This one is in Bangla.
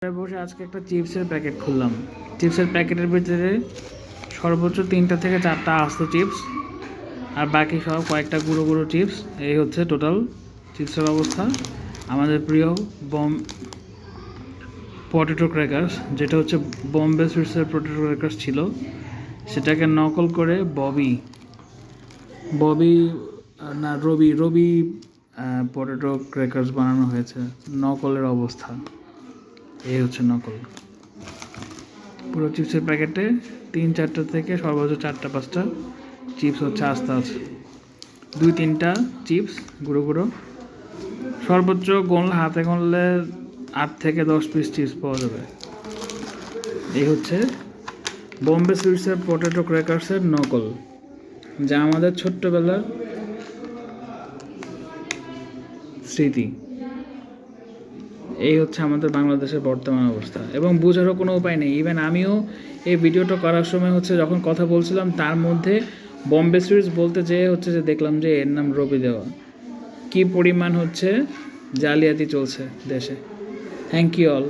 বসে আজকে একটা চিপসের প্যাকেট খুললাম। চিপসের প্যাকেটের ভিতরে সর্বোচ্চ 3টা থেকে 4টা আস্ত চিপস, আর বাকি সব কয়েকটা গুঁড়ো গুঁড়ো চিপস। এই হচ্ছে টোটাল চিপসের অবস্থা। আমাদের প্রিয় পটেটো ক্র্যাকার্স, যেটা হচ্ছে বম্বে সুইটসের পটেটো ক্র্যাকার্স ছিল, সেটাকে নকল করে রবি পটেটো ক্র্যাকার্স বানানো হয়েছে। নকলের অবস্থা এই হচ্ছে নকল। পুরো চিপসের প্যাকেটে 3-4টা থেকে সর্বোচ্চ 4-5টা চিপস হচ্ছে আস্তে আছে। 2-3টা চিপস গুঁড়ো গুঁড়ো, সর্বোচ্চ হাতে গণলে 8 থেকে 10 পিস চিপস পাওয়া যাবে। এই হচ্ছে বম্বে সুইটসের পটেটো ক্র্যাকার্সের নকল, যা আমাদের ছোট্টবেলার স্মৃতি। এই হচ্ছে আমাদের বাংলাদেশের বর্তমান অবস্থা, এবং বোঝারও কোনো উপায় নেই। ইভেন আমিও এই ভিডিওটা করার সময় যখন কথা বলছিলাম, তার মধ্যে বম্বে সুইটস বলতে যেয়ে যে দেখলাম যে এর নাম রবি দেওয়া। কী পরিমাণ জালিয়াতি চলছে দেশে। Thank you all.